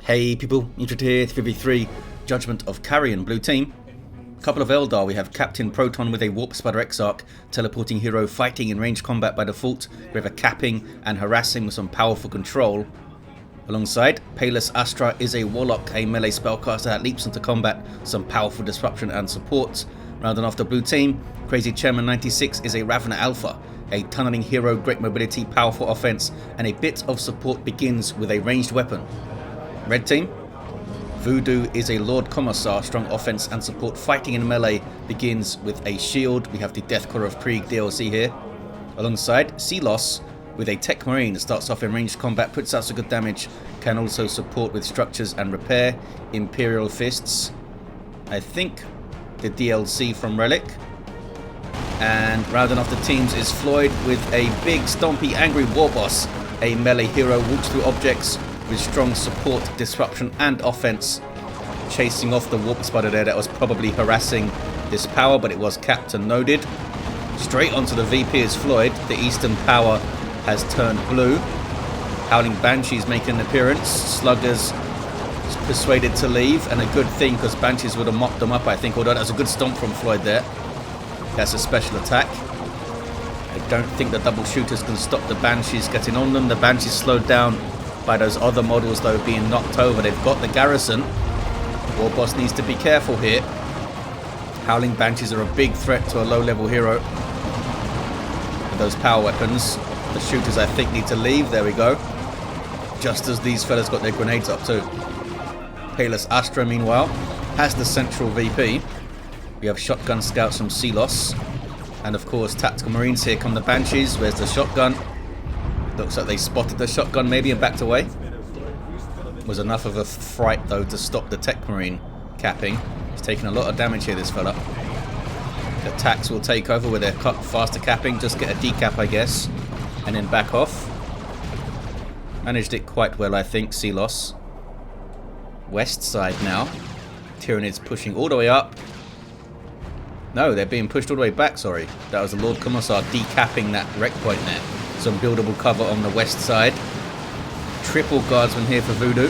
Hey people, Intro here, 3v3, Judgment of Carrion, blue team. Couple of Eldar, we have Captain Proton with a Warp Spider Exarch, teleporting hero fighting in ranged combat by default. We have a capping and harassing with some powerful control. Alongside, Palus Astra is a Warlock, a melee spellcaster that leaps into combat, some powerful disruption and support. Rounding off the blue team, crazychairman 96 is a Ravener Alpha, a tunneling hero, great mobility, powerful offense, and a bit of support begins with a ranged weapon. Red team, Voodoo is a Lord Commissar, strong offense and support, fighting in melee, begins with a shield. We have the Deathcore of Krieg DLC here. Alongside, Sealos with a Techmarine that starts off in ranged combat, puts out some good damage, can also support with structures and repair. Imperial Fists, I think the DLC from Relic. And rounding off the teams is Floid with a big, stompy, angry Warboss, a melee hero, walks through objects with strong support, disruption and offense, chasing off the Warp Spider there that was probably harassing this power, but it was capped and noded. Straight onto the VP is Floid. The Eastern power has turned blue. Howling Banshees making an appearance. Sluggers persuaded to leave, and a good thing because Banshees would have mopped them up, I think, although that was a good stomp from Floid there. That's a special attack. I don't think the double shooters can stop the Banshees getting on them. The Banshees slowed down by those other models though being knocked over. They've got the garrison. Warboss needs to be careful here. Howling Banshees are a big threat to a low level hero. With those power weapons, the shooters I think need to leave. There we go. Just as these fellas got their grenades up too. Palus Astra meanwhile has the central VP. We have shotgun scouts from Sealos, and of course tactical marines. Here come the Banshees. Where's the shotgun? Looks like they spotted the shotgun maybe and backed away. Was enough of a fright though to stop the Techmarine capping. He's taking a lot of damage here, this fella. The attacks will take over with their faster capping. Just get a decap, I guess, and then back off. Managed it quite well, I think. Sealos. West side now. Tyranids pushing all the way up. No, they're being pushed all the way back, sorry. That was the Lord Commissar decapping that wreck point there. Some buildable cover on the west side. Triple guardsman here for Voodoo.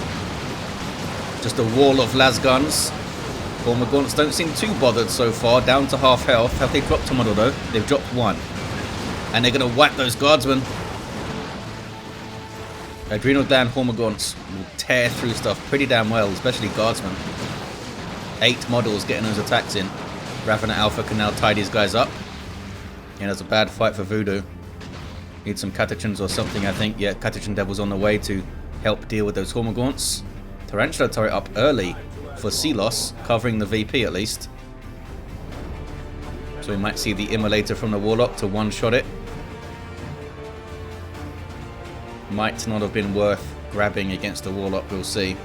Just a wall of las guns. Hormagaunts don't seem too bothered so far. Down to half health. Have they dropped a model though? They've dropped one. And they're going to wipe those guardsmen. Adrenal Dan Hormagaunts will tear through stuff pretty damn well, especially guardsmen. 8 models getting those attacks in. Ravener Alpha can now tie these guys up. And that's a bad fight for Voodoo. Need some Catachans or something, I think. Yeah, Catachan Devil's on the way to help deal with those Hormagaunts. Tarantula turret up early for Sealos, covering the VP at least. So we might see the Immolator from the Warlock to one-shot it. Might not have been worth grabbing against the Warlock, we'll see.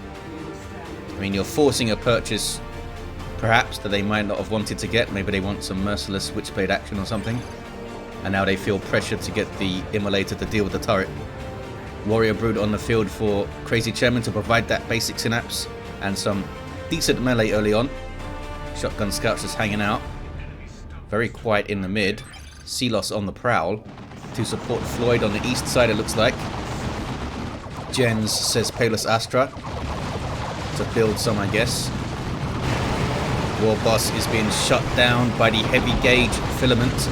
I mean, you're forcing a purchase, perhaps, that they might not have wanted to get. Maybe they want some merciless Switchblade action or something. And now they feel pressured to get the Immolator to deal with the turret. Warrior Brood on the field for crazychairman to provide that basic synapse and some decent melee early on. Shotgun scouts just hanging out. Very quiet in the mid. Sealos on the prowl to support Floid on the east side, it looks like. Jens says Palus Astra to build some, I guess. Warboss is being shut down by the heavy gauge filament.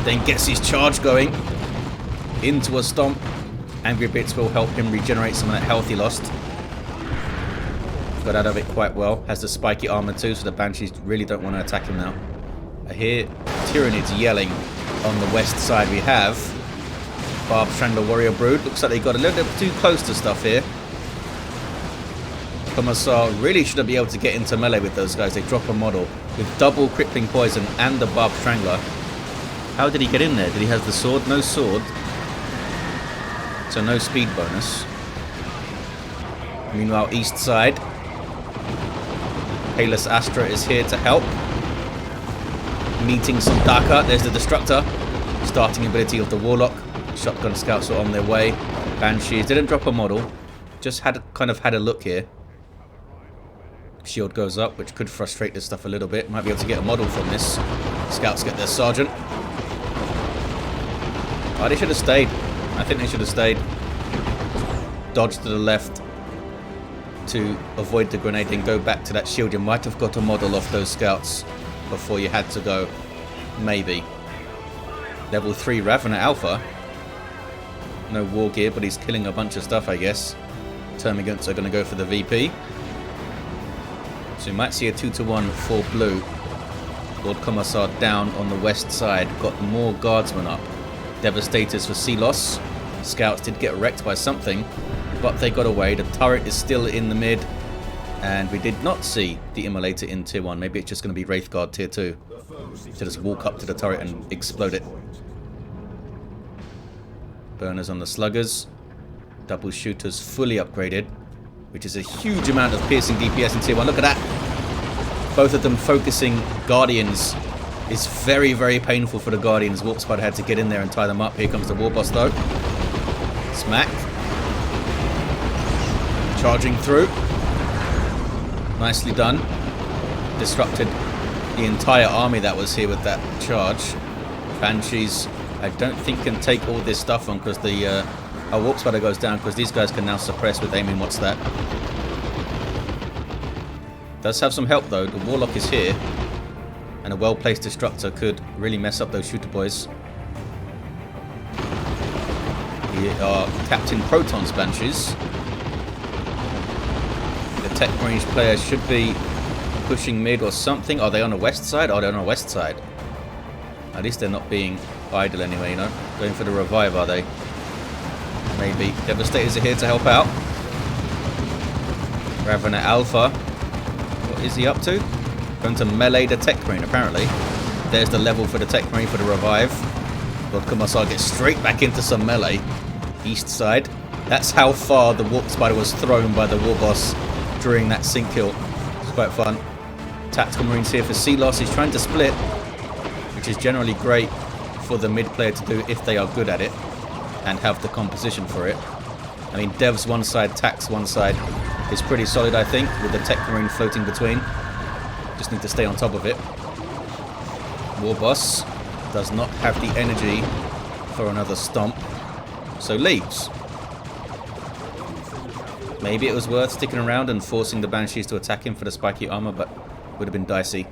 Then gets his charge going into a stomp. Angry Bits will help him regenerate some of that health he lost. Got out of it quite well. Has the spiky armor too, so the Banshees really don't want to attack him now. I hear Tyranids yelling on the west side. We have Barb Strangler Warrior Brood. Looks like they got a little bit too close to stuff here. Commissar really shouldn't be able to get into melee with those guys. They drop a model with double crippling poison and the Barb Strangler. How did he get in there? Did he have the sword? No sword. So no speed bonus. Meanwhile, east side. Palus Astra is here to help. Meeting some Daka. There's the Destructor. Starting ability of the Warlock. Shotgun scouts are on their way. Banshees didn't drop a model. Just had a look here. Shield goes up, which could frustrate this stuff a little bit. Might be able to get a model from this. Scouts get their sergeant. Oh, they should have stayed. I think they should have stayed. Dodge to the left. to avoid the grenade and go back to that shield. You might have got a model off those scouts before you had to go. Maybe. Level 3 Ravener Alpha. No war gear, but he's killing a bunch of stuff, I guess. Termagants are going to go for the VP. So you might see a 2-to-1 for blue. Lord Commissar down on the west side. Got more guardsmen up. Devastators for Sealos. Scouts did get wrecked by something, but they got away. The turret is still in the mid. And we did not see the Immolator in tier 1. Maybe it's just going to be Wraithguard tier 2. To just walk up to the turret and explode it. Burners on the sluggers. Double shooters fully upgraded, which is a huge amount of piercing DPS in tier 1. Look at that. Both of them focusing Guardians is very, very painful for the Guardians. Warp Spider had to get in there and tie them up. Here comes the Warboss though. Smack. Charging through. Nicely done. Disrupted the entire army that was here with that charge. Banshees, I don't think can take all this stuff on because the our Warp Spider goes down because these guys can now suppress with aiming. What's that? Does have some help though. The Warlock is here, and a well-placed Destructor could really mess up those shooter boys. Here are Captain Proton's Banshees. The Techmarine players should be pushing mid or something. Are they on the west side? Oh, they're on the west side. At least they're not being idle anyway, you know. Going for the revive, are they? Maybe. Devastators are here to help out. Ravener Alpha. What is he up to? Going to melee the Techmarine, apparently. There's the level for the Techmarine for the revive. Lord Commissar gets straight back into some melee. East side. That's how far the Warp Spider was thrown by the Warboss during that sync kill. It's quite fun. Tactical Marines here for Sealos. He's trying to split, which is generally great for the mid player to do if they are good at it and have the composition for it. I mean, Devs one side, Tax one side is pretty solid, I think, with the Techmarine floating between. Just need to stay on top of it. Warboss does not have the energy for another stomp, so leaves. Maybe it was worth sticking around and forcing the Banshees to attack him for the spiky armor, but would have been dicey.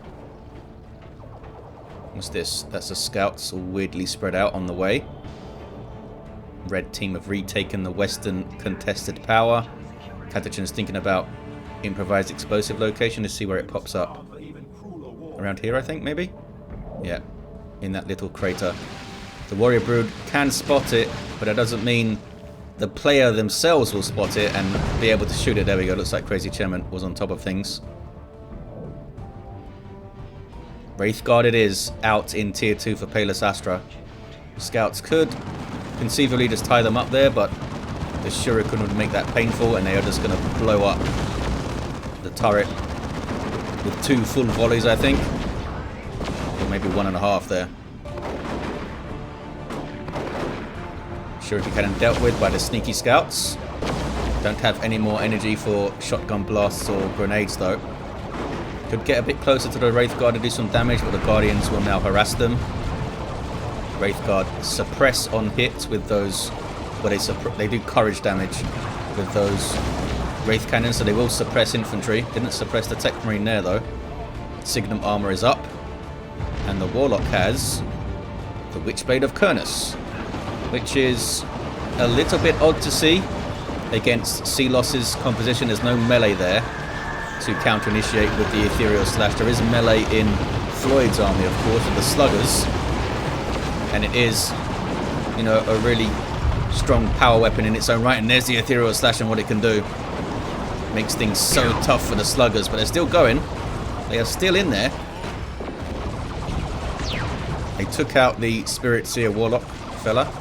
What's this? That's the scouts all weirdly spread out on the way. Red team have retaken the western contested power. Catachan's thinking about improvised explosive location to see where it pops up. Around here, I think, maybe? Yeah, in that little crater. The Warrior Brood can spot it, but that doesn't mean the player themselves will spot it and be able to shoot it. There we go. Looks like Crazychairman was on top of things. Wraithguard it is, out in tier 2 for Palus Astra. Scouts could conceivably just tie them up there, but the Shuriken would make that painful, and they are just going to blow up the turret with 2 full volleys, I think. Or maybe 1.5 there. Shuriken cannon dealt with by the sneaky scouts. Don't have any more energy for shotgun blasts or grenades though. Could get a bit closer to the Wraithguard to do some damage, but the Guardians will now harass them. Wraithguard suppress on hit with those, well, they do courage damage with those Wraith cannons, so they will suppress infantry. Didn't suppress the Techmarine there though. Signum armor is up, and the Warlock has the Witchblade of Kurnus, which is a little bit odd to see against Sealos's composition. There's no melee there to counter-initiate with the Ethereal Slash. There is melee in Floyd's army, of course, with the Sluggers, and it is, you know, a really strong power weapon in its own right. And there's the Ethereal Slash and what it can do. Makes things so tough for the Sluggers, but they're still going. They are still in there. They took out the Spirit Seer Warlock fella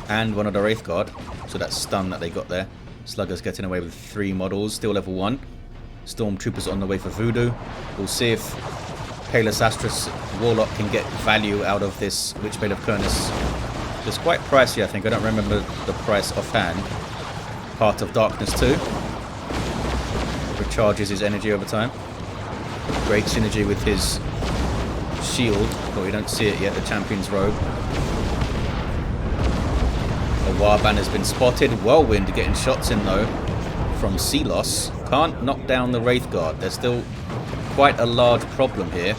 and one of the Wraithguard, so that stun that they got there. Sluggers getting away with 3 models, still level 1. Stormtroopers on the way for Voodoo. We'll see if Palus Astra's Warlock can get value out of this Witchblade of Kurnus. It's quite pricey, I think. I don't remember the price offhand. Part of Darkness 2. Recharges his energy over time. Great synergy with his shield, but we don't see it yet, the Champion's Robe. A Warband has been spotted. Whirlwind getting shots in though from Sealos. Can't knock down the Wraith Guard. There's still quite a large problem here.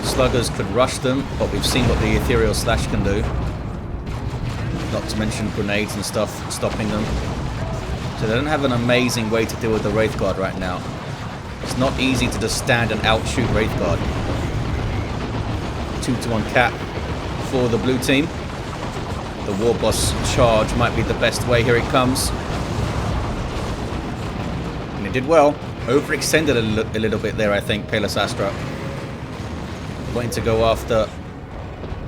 Sluggers could rush them, but we've seen what the Ethereal Slash can do. Not to mention grenades and stuff stopping them. So they don't have an amazing way to deal with the Wraith Guard right now. It's not easy to just stand and outshoot Wraith Guard. 2-to-1 cap for the blue team. The Warboss charge might be the best way. Here it comes. And it did well. Overextended a little bit there, I think, Palus Astra. Wanting to go after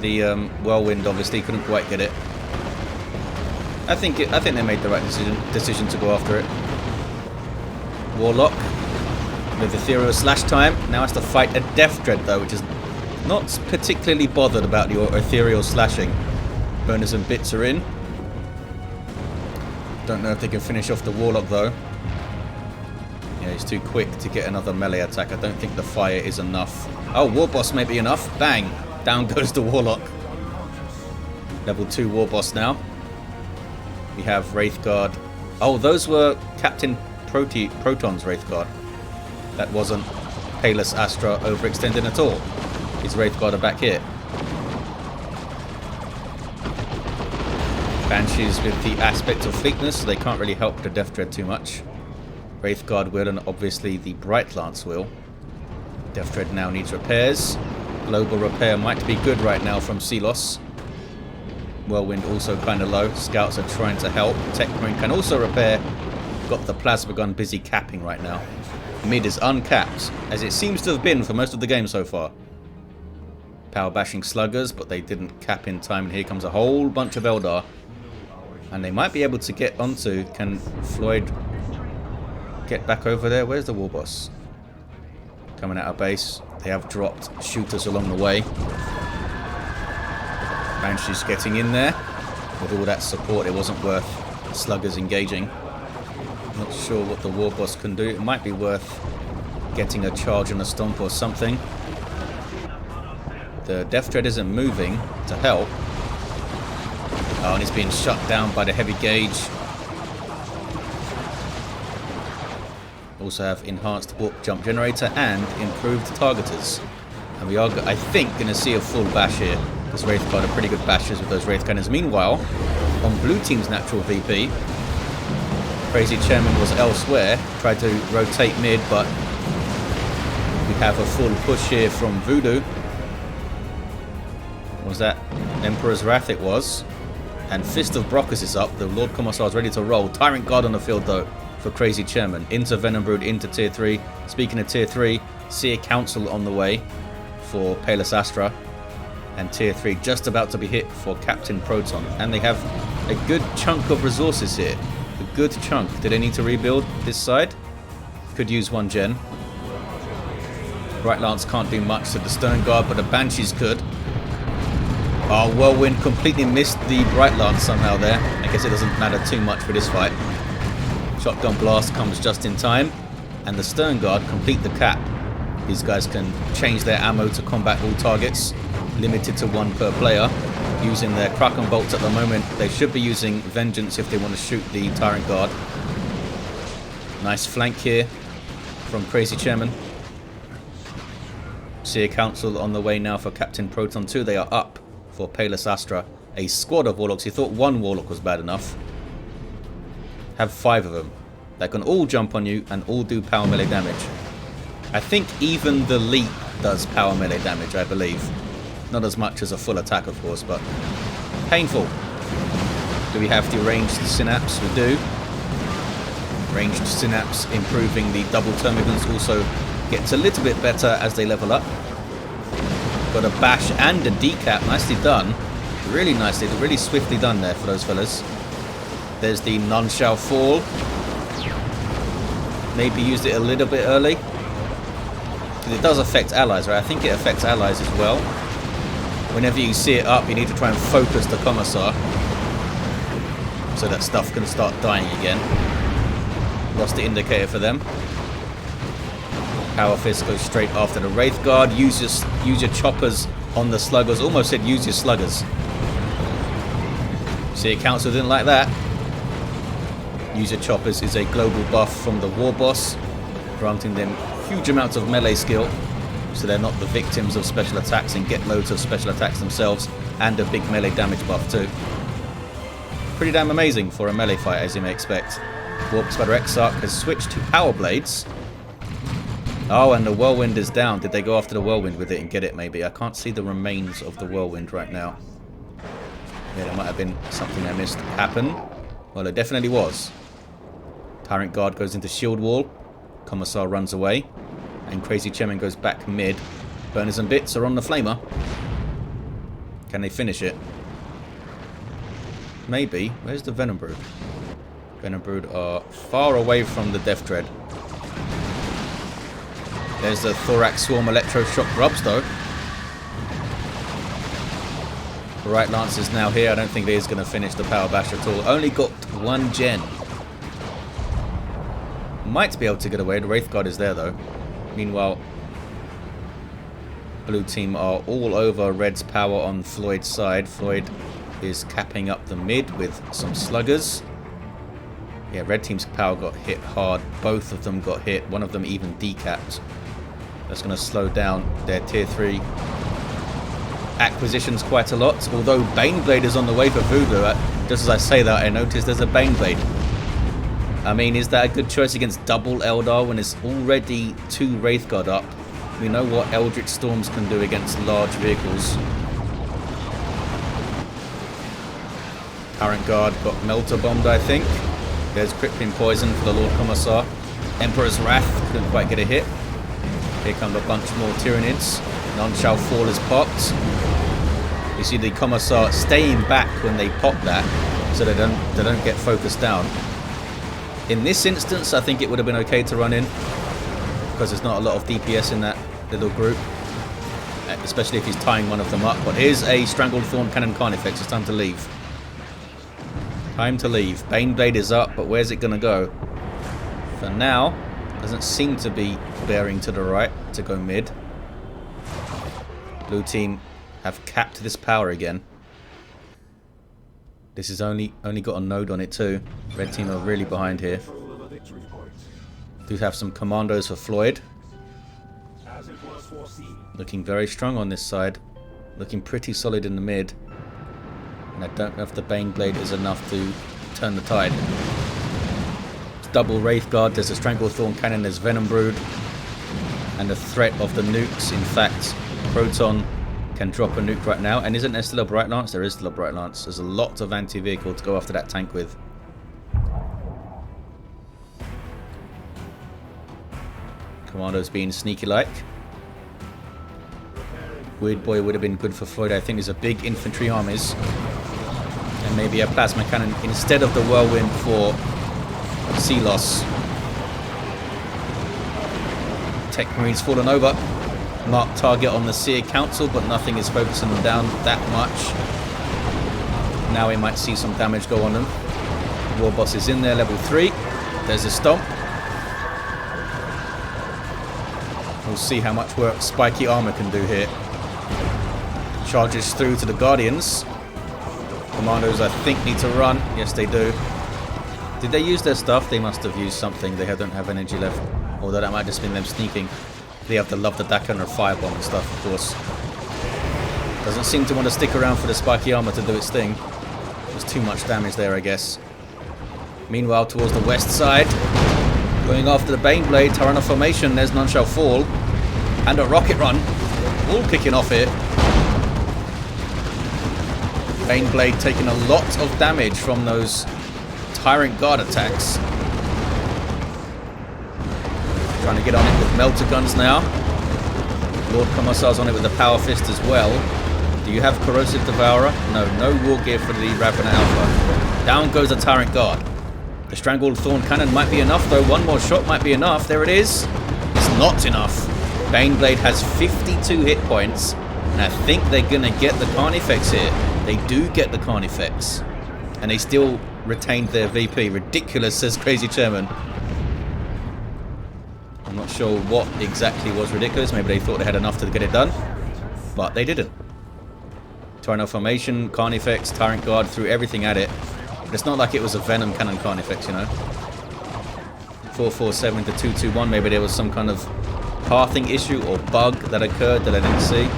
the Whirlwind, obviously. Couldn't quite get it. I think they made the right decision to go after it. Warlock with Ethereal Slash time. Now has to fight a Death Dread, though, which is not particularly bothered about the Ethereal Slashing. Bonus and bits are in. Don't know if they can finish off the Warlock, though. Yeah, he's too quick to get another melee attack. I don't think the fire is enough. Oh, Warboss may be enough. Bang! Down goes the Warlock. Level 2 Warboss now. We have Wraith Guard. Oh, those were Captain Proton's Wraith Guard. That wasn't Palus Astra overextended at all. His Wraith Guard are back here. Banshees with the aspect of fleetness, so they can't really help the Death Dread too much. Wraith Guard will, and obviously the Bright Lance will. Death Dread now needs repairs. Global repair might be good right now from Sealos. Whirlwind also kind of low. Scouts are trying to help. Techmarine can also repair. Got the Plasma Gun busy capping right now. Mid is uncapped, as it seems to have been for most of the game so far. Power bashing sluggers, but they didn't cap in time. And here comes a whole bunch of Eldar. And they might be able to get onto... Can Floid get back over there? Where's the Warboss? Coming out of base. They have dropped shooters along the way. Banshee's getting in there. With all that support, it wasn't worth sluggers engaging. Not sure what the Warboss can do. It might be worth getting a charge and a stomp or something. The Death Dread isn't moving to help. Oh, and it's being shut down by the heavy gauge. Also have enhanced warp jump generator and improved targeters. And we are, I think, going to see a full bash here. Because Wraith Guard are pretty good bashers with those Wraith Cannons. Meanwhile, on blue team's natural VP, Crazychairman was elsewhere. Tried to rotate mid, but we have a full push here from Voodoo. Was that Emperor's Wrath? It was. And Fist of Brockus is up. The Lord Commissar is ready to roll. Tyrant Guard on the field, though, for Crazychairman. Into Venombrood, into Tier 3. Speaking of Tier 3, Seer Council on the way for Palus Astra. And Tier 3 just about to be hit for Captain Proton. And they have a good chunk of resources here. A good chunk. Do they need to rebuild this side? Could use one gen. Bright Lance can't do much to the Stone Guard, but the Banshees could. Oh, Whirlwind completely missed the Bright Lance somehow there. I guess it doesn't matter too much for this fight. Shotgun Blast comes just in time. And the Stern Guard complete the cap. These guys can change their ammo to combat all targets. Limited to one per player. Using their Kraken Bolts at the moment. They should be using Vengeance if they want to shoot the Tyrant Guard. Nice flank here from Crazychairman. Seer Council on the way now for Captain Proton 2. They are up for Palus Astra. A squad of Warlocks. You thought one Warlock was bad enough. Have 5 of them. They can all jump on you and all do power melee damage. I think even the Leap does power melee damage, I believe. Not as much as a full attack, of course, but painful. Do we have the ranged synapse? We do. Ranged synapse improving the double termigants also gets a little bit better as they level up. Got a bash and a decap. Nicely done. Really nicely, really swiftly done there for those fellas. There's the None Shall Fall. Maybe used it a little bit early. Because it does affect allies, right? I think it affects allies as well. Whenever you see it up, you need to try and focus the Commissar. So that stuff can start dying again. Lost the indicator for them. Power Fist goes straight after the Wraith Guard. Use your choppers on the sluggers. Almost said use your sluggers. See, Council didn't like that. Use your choppers is a global buff from the Warboss, granting them huge amounts of melee skill, so they're not the victims of special attacks and get loads of special attacks themselves, and a big melee damage buff too. Pretty damn amazing for a melee fight, as you may expect. Warp Spider Exarch has switched to power blades. Oh, and the whirlwind is down. Did they go after the whirlwind with it and get it maybe? I can't see the remains of the whirlwind right now. Yeah, there might have been something I missed happen. Well, it definitely was. Tyrant Guard goes into shield wall. Commissar runs away. And crazychairman goes back mid. Burners and bits are on the flamer. Can they finish it? Maybe. Where's the Venom-Brood? Venom-Brood are far away from the Death Dread. There's the Thorax Swarm Electroshock Grubs though. The Right Lance is now here. I don't think he is going to finish the Power Bash at all. Only got one gen. Might be able to get away. The Wraith Guard is there though. Meanwhile, blue team are all over Red's power on Floyd's side. Floyd is capping up the mid with some sluggers. Yeah, red team's power got hit hard. Both of them got hit. One of them even decapped. That's going to slow down their tier 3 acquisitions quite a lot. Although Baneblade is on the way for Voodoo. Just as I say that, I noticed there's a Baneblade. I mean, is that a good choice against double Eldar when it's already 2 Wraith Guard up? We know what Eldritch Storms can do against large vehicles. Tyrant Guard got Melter Bombed, I think. There's Crippling Poison for the Lord Commissar. Emperor's Wrath couldn't quite get a hit. Here come a bunch more Tyranids. None shall fall is popped. You see the Commissar staying back when they pop that, so they don't get focused down. In this instance, I think it would have been okay to run in, because there's not a lot of DPS in that little group, especially if he's tying one of them up. But here's a Strangled Thorn Cannon Carnifex. It's time to leave. Time to leave. Baneblade is up, but where's it going to go? For now, doesn't seem to be bearing to the right to go mid. Blue team have capped this power again. This has only got a node on it too. Red team are really behind here. Do have some commandos for Floyd. Looking very strong on this side. Looking pretty solid in the mid. And I don't know if the Baneblade is enough to turn the tide. It's double Wraith Guard. There's a Strangled Thorn Cannon. There's Venom-Brood. And the threat of the nukes. In fact, Proton can drop a nuke right now. And isn't there still a Bright Lance? There is still a Bright Lance. There's a lot of anti-vehicle to go after that tank with. Commando's being sneaky-like. Weird Boy would have been good for Floyd. I think there's a big infantry armies. And maybe a plasma cannon instead of the whirlwind for sea loss. Techmarine's fallen over. Marked target on the Seer Council, but nothing is focusing them down that much. Now we might see some damage go on them. Warboss is in there, level 3. There's a stomp. We'll see how much work spiky armor can do here. Charges through to the Guardians. Commandos, I think, need to run. Yes, they do. Did they use their stuff? They must have used something. They don't have energy left. Although that might just been them sneaking. They have the Love the Daka and a firebomb and stuff, of course. Doesn't seem to want to stick around for the spiky armor to do its thing. There's too much damage there, I guess. Meanwhile, towards the west side, going after the Baneblade, Tyranids formation, there's None Shall Fall. And a rocket run. All kicking off here. Baneblade taking a lot of damage from those Tyrant Guard attacks. Trying to get on it with melter guns now. Lord Commissar's on it with the Power Fist as well. Do you have Corrosive Devourer? No war gear for the Ravena Alpha. Down goes the Tyrant Guard. The Strangled Thorn Cannon might be enough though. One more shot might be enough. There it is. It's not enough. Baneblade has 52 hit points. And I think they're going to get the Carnifex here. They do get the Carnifex. And they still retained their VP. Ridiculous, says crazychairman. I'm not sure what exactly was ridiculous. Maybe they thought they had enough to get it done. But they didn't. Tyranids formation, Carnifex, Tyrant Guard, threw everything at it. But it's not like it was a Venom Cannon Carnifex, you know. 447 to 221, maybe there was some kind of pathing issue or bug that occurred that I didn't see.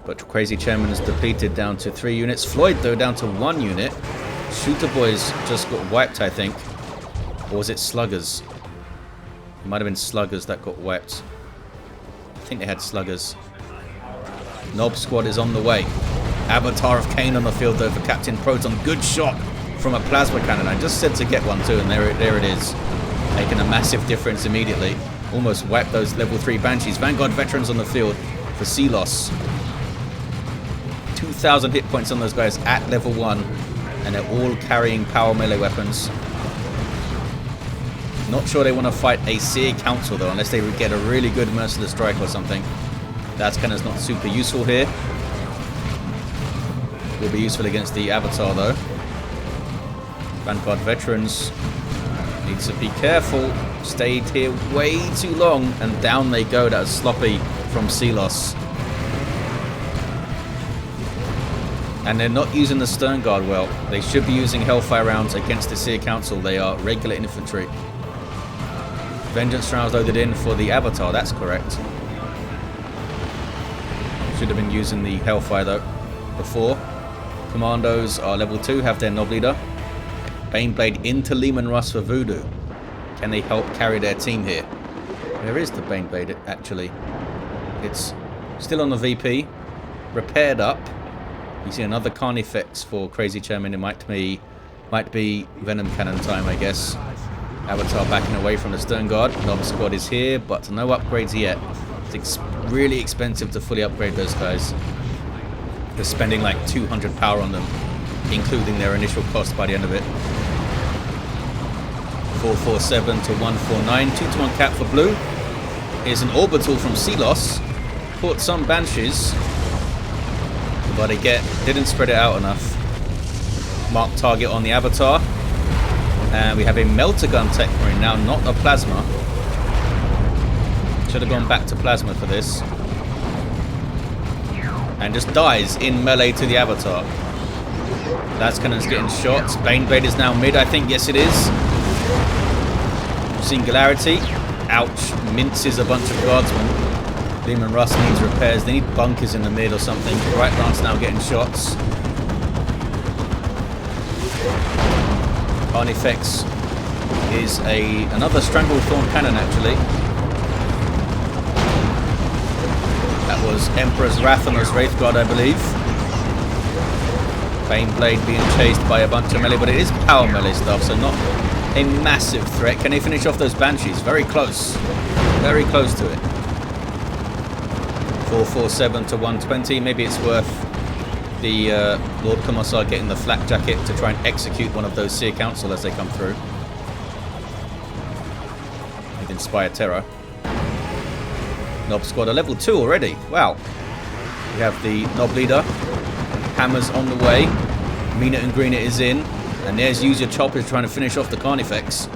But crazychairman is depleted down to 3 units. Floid, though, down to 1 unit. Shooter Boys just got wiped, I think. Or was it Sluggers? It might have been Sluggers that got wiped. I think they had Sluggers. Nob Squad is on the way. Avatar of Cain on the field, though, for Captain Proton. Good shot from a plasma cannon. I just said to get one, too, and there it is. Making a massive difference immediately. Almost wiped those level 3 Banshees. Vanguard veterans on the field for Sealos. 2,000 hit points on those guys at level 1. And they're all carrying power melee weapons. Not sure they want to fight a Seer Council, though, unless they would get a really good Merciless Strike or something. That canon's not super useful here. Will be useful against the Avatar, though. Vanguard veterans need to be careful. Stayed here way too long, and down they go. That was sloppy from Sealos. And they're not using the Stern Guard well. They should be using Hellfire rounds against the Seer Council. They are regular infantry. Vengeance rounds loaded in for the Avatar. That's correct. Should have been using the Hellfire, though, before. Commandos are level 2, have their Nob Leader. Baneblade into Lehman Russ for Voodoo. Can they help carry their team here? Where is the Baneblade, actually? It's still on the VP. Repaired up. You see another Carnifex for crazychairman. It might be Venom Cannon time, I guess. Avatar backing away from the Stern Guard. Nob Squad is here, but no upgrades yet. It's really expensive to fully upgrade those guys. They're spending like 200 power on them, including their initial cost by the end of it. 447 to 149. 2-to-1 cap for blue. Here's an orbital from Sealos. Caught some Banshees. But again, didn't spread it out enough. Mark target on the Avatar. And we have a Melter Gun Techmarine now, not a Plasma. Should have gone back to Plasma for this. And just dies in melee to the Avatar. Lascannon's getting shot. Baneblade is now mid, I think. Yes, it is. Singularity. Ouch. Minces a bunch of guardsmen. Lehman Russ needs repairs. They need bunkers in the mid or something. Right Lance now getting shots. Carnifex is another Stranglethorn cannon, actually. That was Emperor's Wrath on his Wraithguard, I believe. Baneblade being chased by a bunch of melee, but it is power melee stuff, so not a massive threat. Can they finish off those Banshees? Very close. Very close to it. 447 to 120. Maybe it's worth the Lord Commissar getting the flak jacket to try and execute one of those Seer Council as they come through. With Inspire Terror. Nob Squad are level 2 already. Wow. We have the Nob Leader. Hammers on the way. Mean It and Green It is in. And there's Use Your Choppers trying to finish off the Carnifex.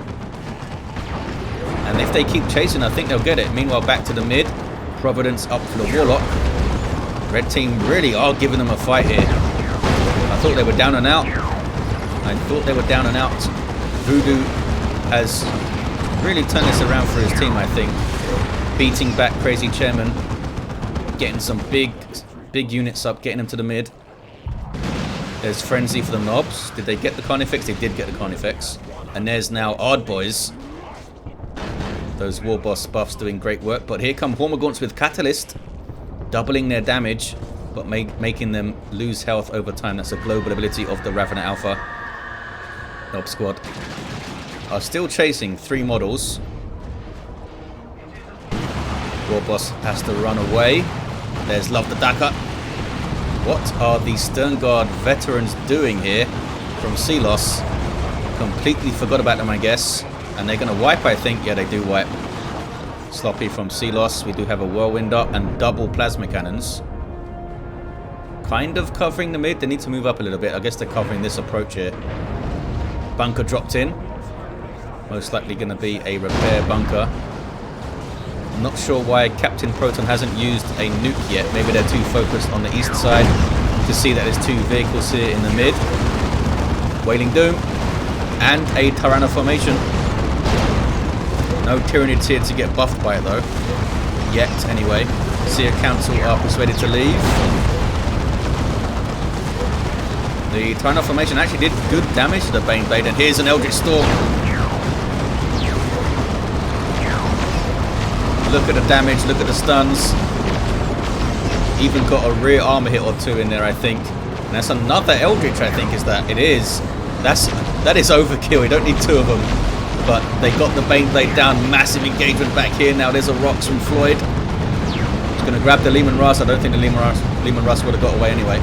And if they keep chasing, I think they'll get it. Meanwhile, back to the mid. Providence up for the Warlock. Red team really are giving them a fight here. I thought they were down and out. Voodoo has really turned this around for his team, I think. Beating back crazychairman. Getting some big units up, getting them to the mid. There's Frenzy for the Nobs. Did they get the Carnifex? They did get the Carnifex. And there's now Odd Boys. Those Warboss buffs doing great work. But here come Hormagaunts with Catalyst. Doubling their damage, but making them lose health over time. That's a global ability of the Ravener Alpha. Nob Squad are still chasing 3 models. Warboss has to run away. There's Love the Daka. What are the Stern Guard veterans doing here from Sealos? Completely forgot about them, I guess. And they're going to wipe, I think. Yeah, they do wipe. Sloppy from Sealos. We do have a Whirlwind up and double Plasma Cannons. Kind of covering the mid. They need to move up a little bit. I guess they're covering this approach here. Bunker dropped in. Most likely going to be a repair bunker. Not sure why Captain Proton hasn't used a nuke yet. Maybe they're too focused on the east side. to see that there's two vehicles here in the mid. Wailing Doom and a Tyranids formation. No Tyranids here to get buffed by it though. Yet, anyway. Seer Council are persuaded to leave. The Tyranids formation actually did good damage to the Baneblade, and here's an Eldritch Storm. Look at the damage, look at the stuns. Even got a rear armor hit or two in there, I think. And that's another Eldritch, I think, is that? It is. That is overkill. We don't need two of them. But they got the Baneblade down. Massive engagement back here. Now there's a Rocks from Floid. He's going to grab the Lehman Russ. I don't think the Lehman Russ would have got away anyway.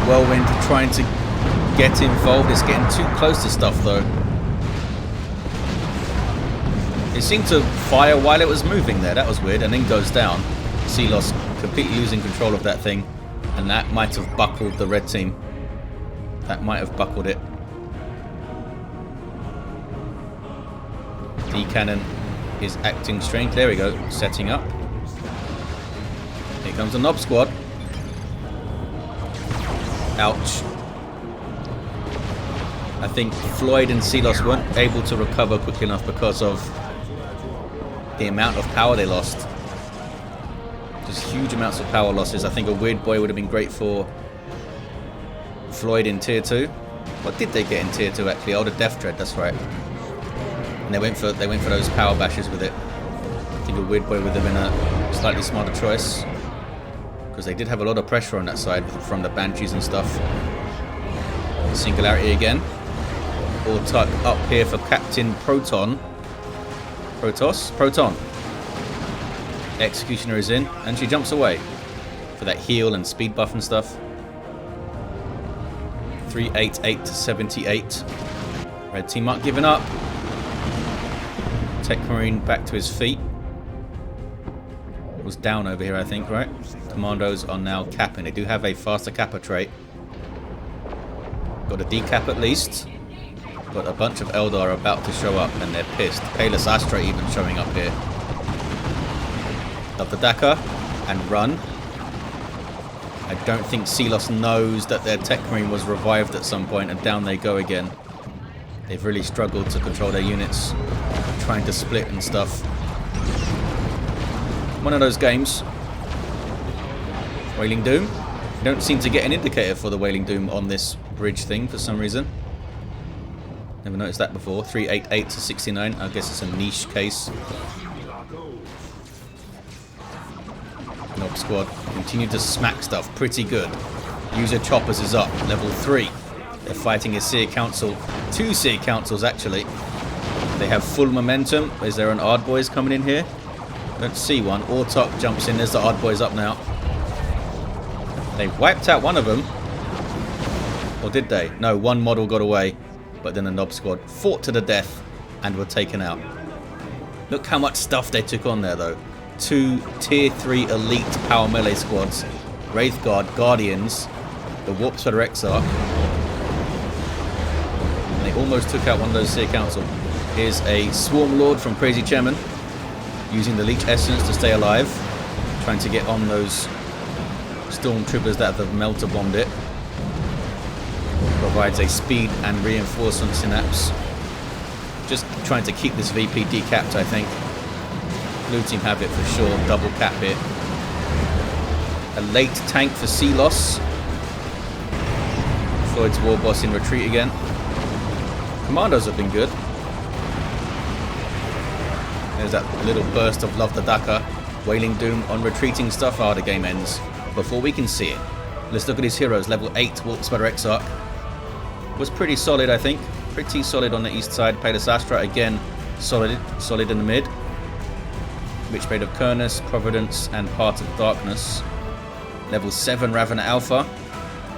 Whirlwind trying to get involved. It's getting too close to stuff, though. It seemed to fire while it was moving there. That was weird. And then goes down. Seelos completely losing control of that thing. And that might have buckled the red team. That might have buckled it. D-Cannon is acting strange. There we go. Setting up. Here comes the Knob Squad. Ouch. I think Floyd and Seelos weren't able to recover quickly enough because of the amount of power they lost. Just huge amounts of power losses. I think a Weird Boy would have been great for Floyd in Tier 2. What did they get in Tier 2 actually? Oh, the Death Dread, that's right. And they went for those power bashes with it. I think a Weird Boy would have been a slightly smarter choice. Because they did have a lot of pressure on that side from the Banshees and stuff. Singularity again. All tuck up here for Captain Proton. Proton. Executioner is in, and she jumps away for that heal and speed buff and stuff. 388 to 78. Red team aren't giving up. Techmarine back to his feet. Was down over here, I think, right? Commandos are now capping. They do have a faster capper trait. Got a decap at least. But a bunch of Eldar are about to show up and they're pissed. Palus Astra even showing up here. Up the Dakar and run. I don't think Seelos knows that their Techmarine was revived at some point, and down they go again. They've really struggled to control their units, trying to split and stuff. One of those games. Wailing Doom. You don't seem to get an indicator for the Wailing Doom on this bridge thing for some reason. Never noticed that before. 388 to 69. I guess it's a niche case. Knob Squad continue to smack stuff pretty good. User Choppers is up. Level 3. They're fighting a Seer Council. 2 Seer Councils actually. They have full momentum. Is there an Ard Boys coming in here? Don't see one. Ortok jumps in. There's the Ard Boys up now. They wiped out one of them. Or did they? No, one model got away. But then the Knob Squad fought to the death and were taken out. Look how much stuff they took on there though. 2 Tier 3 elite power melee squads. Wraith Guard, Guardians, the Warp Spreader Exarch. And they almost took out one of those Seer Council. Here's a Swarm Lord from crazychairman, using the Leech Essence to stay alive. Trying to get on those Stormtroopers that have melter bombed it. Provides a speed and reinforcement synapse. Just trying to keep this VP decapped, I think. Blue team have it for sure. Double cap it. A late tank for Seelos. Floyd's Warboss in retreat again. Commandos have been good. There's that little burst of Love the Dakar. Wailing Doom on retreating stuff. The game ends before we can see it. Let's look at his heroes. Level 8 Warp Spreader Exarch. Was pretty solid, I think. Pretty solid on the east side. Palus Astra again, solid in the mid. Witchblade of Kurnus, Providence, and Part of Darkness. Level 7 Ravener Alpha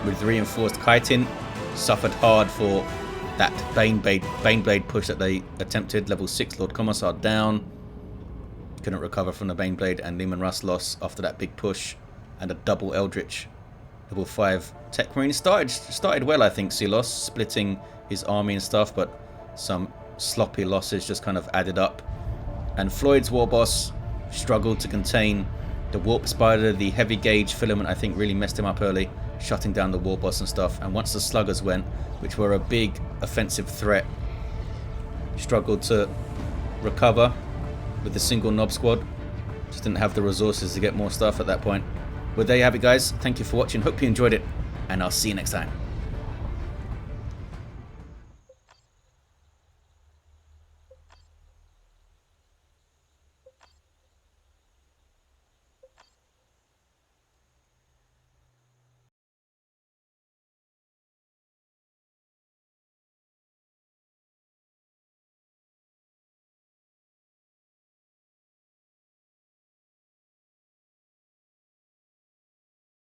with reinforced chitin. Suffered hard for that Baneblade push that they attempted. Level 6 Lord Commissar down. Couldn't recover from the Baneblade and Lehman Russ loss after that big push. And a double Eldritch. Level 5 Techmarine started well, I think, Seelos, splitting his army and stuff, but some sloppy losses just kind of added up. And Floyd's Warboss struggled to contain The Warp Spider, the heavy gauge filament, I think really messed him up early, shutting down the Warboss and stuff. And once the Sluggers went, which were a big offensive threat, struggled to recover with the single Nob Squad. Just didn't have the resources to get more stuff at that point. But there you have it, guys. Thank you for watching. Hope you enjoyed it, and I'll see you next time.